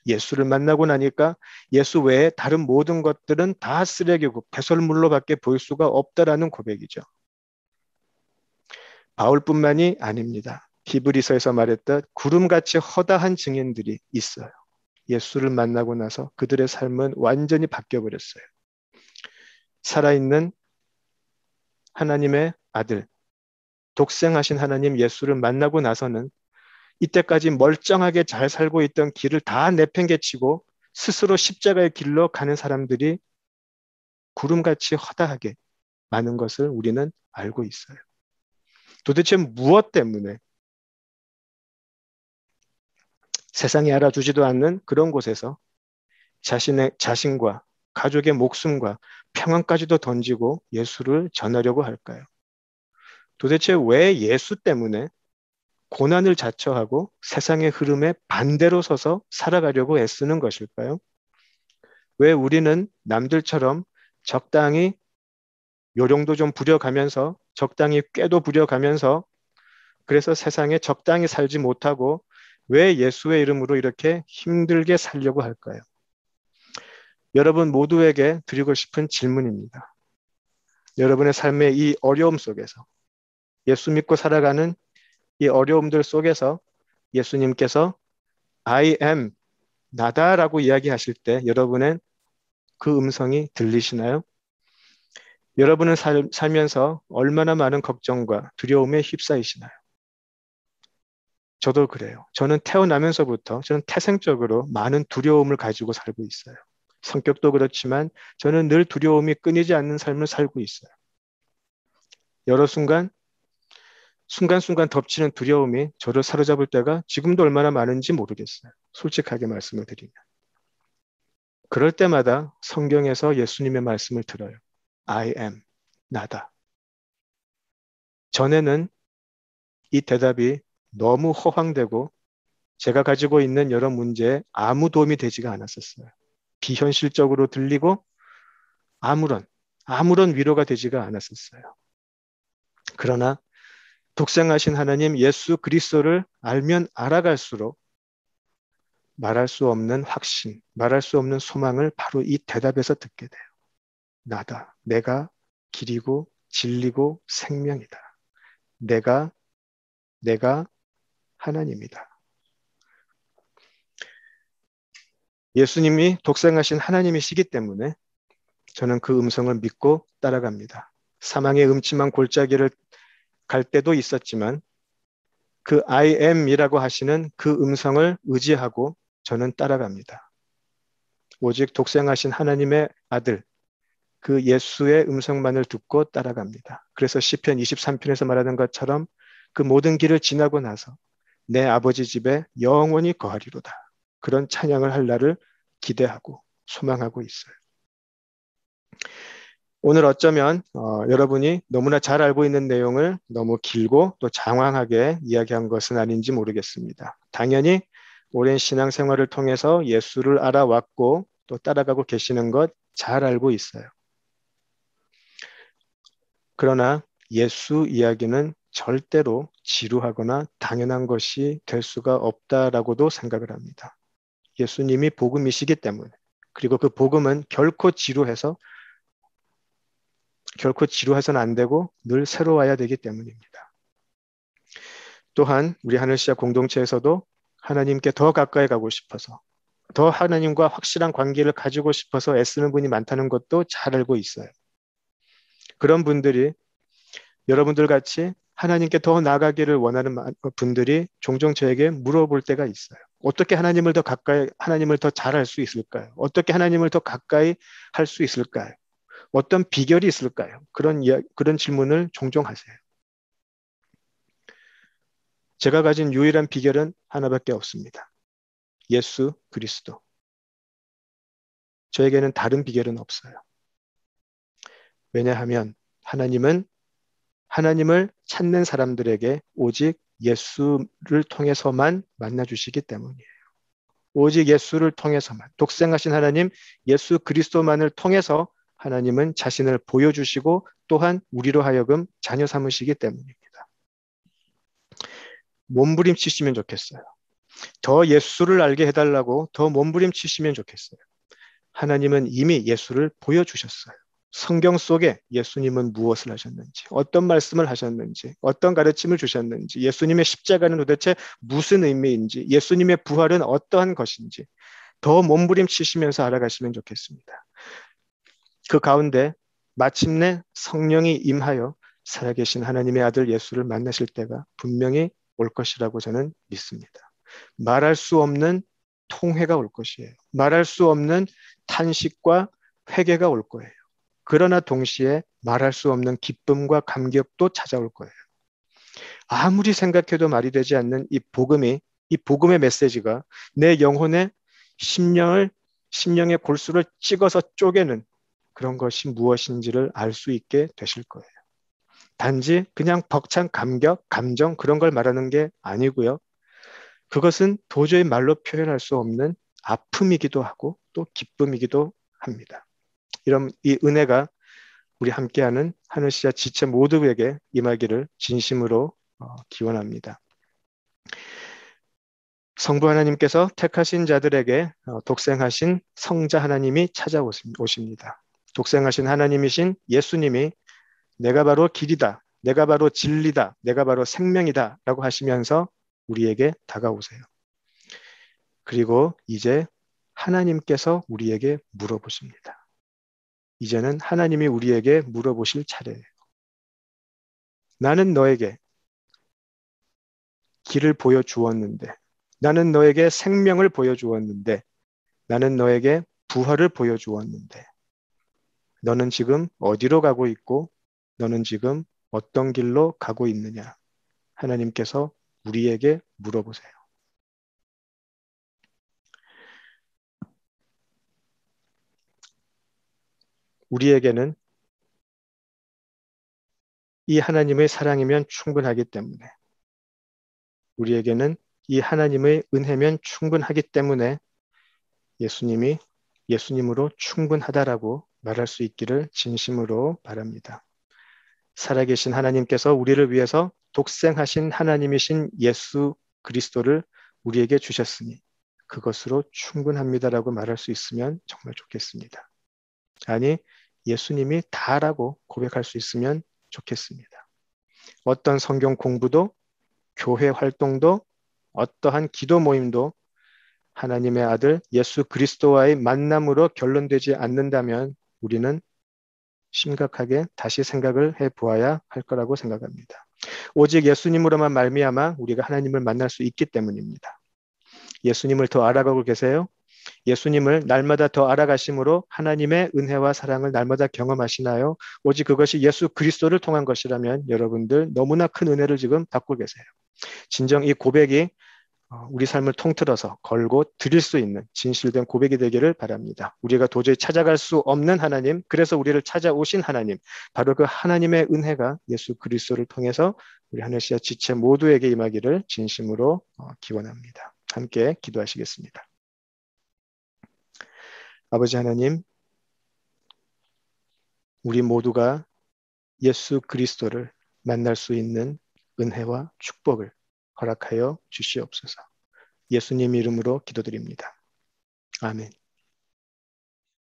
예수를 만나고 나니까 예수 외에 다른 모든 것들은 다 쓰레기고 배설물로밖에 보일 수가 없다라는 고백이죠. 바울뿐만이 아닙니다. 히브리서에서 말했던 구름같이 허다한 증인들이 있어요. 예수를 만나고 나서 그들의 삶은 완전히 바뀌어버렸어요. 살아있는 하나님의 아들, 독생하신 하나님 예수를 만나고 나서는 이때까지 멀쩡하게 잘 살고 있던 길을 다 내팽개치고 스스로 십자가의 길로 가는 사람들이 구름같이 허다하게 많은 것을 우리는 알고 있어요. 도대체 무엇 때문에 세상이 알아주지도 않는 그런 곳에서 자신과 가족의 목숨과 평안까지도 던지고 예수를 전하려고 할까요? 도대체 왜 예수 때문에 고난을 자처하고 세상의 흐름에 반대로 서서 살아가려고 애쓰는 것일까요? 왜 우리는 남들처럼 적당히 요령도 좀 부려가면서 적당히 꾀도 부려가면서 그래서 세상에 적당히 살지 못하고 왜 예수의 이름으로 이렇게 힘들게 살려고 할까요? 여러분 모두에게 드리고 싶은 질문입니다. 여러분의 삶의 이 어려움 속에서 예수 믿고 살아가는 이 어려움들 속에서 예수님께서 I am 나다라고 이야기하실 때 여러분은 그 음성이 들리시나요? 여러분은 살면서 얼마나 많은 걱정과 두려움에 휩싸이시나요? 저도 그래요. 저는 태어나면서부터 저는 태생적으로 많은 두려움을 가지고 살고 있어요. 성격도 그렇지만 저는 늘 두려움이 끊이지 않는 삶을 살고 있어요. 여러 순간순간 덮치는 두려움이 저를 사로잡을 때가 지금도 얼마나 많은지 모르겠어요. 솔직하게 말씀을 드리면. 그럴 때마다 성경에서 예수님의 말씀을 들어요. I am, 나다. 전에는 이 대답이 너무 허황되고 제가 가지고 있는 여러 문제에 아무 도움이 되지가 않았었어요. 비현실적으로 들리고 아무런 위로가 되지가 않았었어요. 그러나 독생하신 하나님 예수 그리스도를 알면 알아갈수록 말할 수 없는 확신, 말할 수 없는 소망을 바로 이 대답에서 듣게 돼요. 나다. 내가 길이고 진리고 생명이다. 내가 하나님이다. 예수님이 독생하신 하나님이시기 때문에 저는 그 음성을 믿고 따라갑니다. 사망의 음침한 골짜기를 갈 때도 있었지만 그 I am이라고 하시는 그 음성을 의지하고 저는 따라갑니다. 오직 독생하신 하나님의 아들, 그 예수의 음성만을 듣고 따라갑니다. 그래서 시편 23편에서 말하는 것처럼 그 모든 길을 지나고 나서 내 아버지 집에 영원히 거하리로다. 그런 찬양을 할 날을 기대하고 소망하고 있어요. 오늘 어쩌면 여러분이 너무나 잘 알고 있는 내용을 너무 길고 또 장황하게 이야기한 것은 아닌지 모르겠습니다. 당연히 오랜 신앙생활을 통해서 예수를 알아왔고 또 따라가고 계시는 것 잘 알고 있어요. 그러나 예수 이야기는 절대로 지루하거나 당연한 것이 될 수가 없다라고도 생각을 합니다. 예수님이 복음이시기 때문에 그리고 그 복음은 결코 지루해서는 안 되고 늘 새로워야 되기 때문입니다. 또한 우리 하늘시야 공동체에서도 하나님께 더 가까이 가고 싶어서 더 하나님과 확실한 관계를 가지고 싶어서 애쓰는 분이 많다는 것도 잘 알고 있어요. 그런 분들이 여러분들 같이 하나님께 더 나아가기를 원하는 분들이 종종 저에게 물어볼 때가 있어요. 어떻게 하나님을 더 가까이, 하나님을 더 잘 알 수 있을까요? 어떻게 하나님을 더 가까이 할 수 있을까요? 어떤 비결이 있을까요? 그런 질문을 종종 하세요. 제가 가진 유일한 비결은 하나밖에 없습니다. 예수 그리스도. 저에게는 다른 비결은 없어요. 왜냐하면 하나님은 하나님을 찾는 사람들에게 오직 예수를 통해서만 만나주시기 때문이에요. 오직 예수를 통해서만, 독생하신 하나님 예수 그리스도만을 통해서 하나님은 자신을 보여주시고 또한 우리로 하여금 자녀 삼으시기 때문입니다. 몸부림치시면 좋겠어요. 더 예수를 알게 해달라고 더 몸부림치시면 좋겠어요. 하나님은 이미 예수를 보여주셨어요. 성경 속에 예수님은 무엇을 하셨는지, 어떤 말씀을 하셨는지, 어떤 가르침을 주셨는지, 예수님의 십자가는 도대체 무슨 의미인지, 예수님의 부활은 어떠한 것인지 더 몸부림치시면서 알아가시면 좋겠습니다. 그 가운데 마침내 성령이 임하여 살아계신 하나님의 아들 예수를 만나실 때가 분명히 올 것이라고 저는 믿습니다. 말할 수 없는 통회가 올 것이에요. 말할 수 없는 탄식과 회개가 올 거예요. 그러나 동시에 말할 수 없는 기쁨과 감격도 찾아올 거예요. 아무리 생각해도 말이 되지 않는 이 복음의 메시지가 내 영혼의 심령의 골수를 찍어서 쪼개는 그런 것이 무엇인지를 알 수 있게 되실 거예요. 단지 그냥 벅찬 감격, 감정 그런 걸 말하는 게 아니고요. 그것은 도저히 말로 표현할 수 없는 아픔이기도 하고 또 기쁨이기도 합니다. 이런 이 은혜가 우리 함께하는 하늘시야 지체 모두에게 임하기를 진심으로 기원합니다. 성부 하나님께서 택하신 자들에게 독생하신 성자 하나님이 찾아오십니다. 독생하신 하나님이신 예수님이 내가 바로 길이다, 내가 바로 진리다, 내가 바로 생명이다 라고 하시면서 우리에게 다가오세요. 그리고 이제 하나님께서 우리에게 물어보십니다. 이제는 하나님이 우리에게 물어보실 차례예요. 나는 너에게 길을 보여주었는데, 나는 너에게 생명을 보여주었는데, 나는 너에게 부활을 보여주었는데, 너는 지금 어디로 가고 있고, 너는 지금 어떤 길로 가고 있느냐? 하나님께서 우리에게 물어보세요. 우리에게는 이 하나님의 사랑이면 충분하기 때문에, 우리에게는 이 하나님의 은혜면 충분하기 때문에 예수님으로 충분하다라고 말할 수 있기를 진심으로 바랍니다. 살아계신 하나님께서 우리를 위해서 독생하신 하나님이신 예수 그리스도를 우리에게 주셨으니 그것으로 충분합니다라고 말할 수 있으면 정말 좋겠습니다. 아니, 예수님이 다라고 고백할 수 있으면 좋겠습니다. 어떤 성경 공부도 교회 활동도 어떠한 기도 모임도 하나님의 아들 예수 그리스도와의 만남으로 결론되지 않는다면 우리는 심각하게 다시 생각을 해보아야 할 거라고 생각합니다. 오직 예수님으로만 말미암아 우리가 하나님을 만날 수 있기 때문입니다. 예수님을 더 알아가고 계세요? 예수님을 날마다 더 알아가심으로 하나님의 은혜와 사랑을 날마다 경험하시나요? 오직 그것이 예수 그리스도를 통한 것이라면 여러분들 너무나 큰 은혜를 지금 받고 계세요. 진정 이 고백이 우리 삶을 통틀어서 걸고 드릴 수 있는 진실된 고백이 되기를 바랍니다. 우리가 도저히 찾아갈 수 없는 하나님, 그래서 우리를 찾아오신 하나님, 바로 그 하나님의 은혜가 예수 그리스도를 통해서 우리 하늘시야 지체 모두에게 임하기를 진심으로 기원합니다. 함께 기도하시겠습니다. 아버지 하나님, 우리 모두가 예수 그리스도를 만날 수 있는 은혜와 축복을 허락하여 주시옵소서. 예수님 이름으로 기도드립니다. 아멘.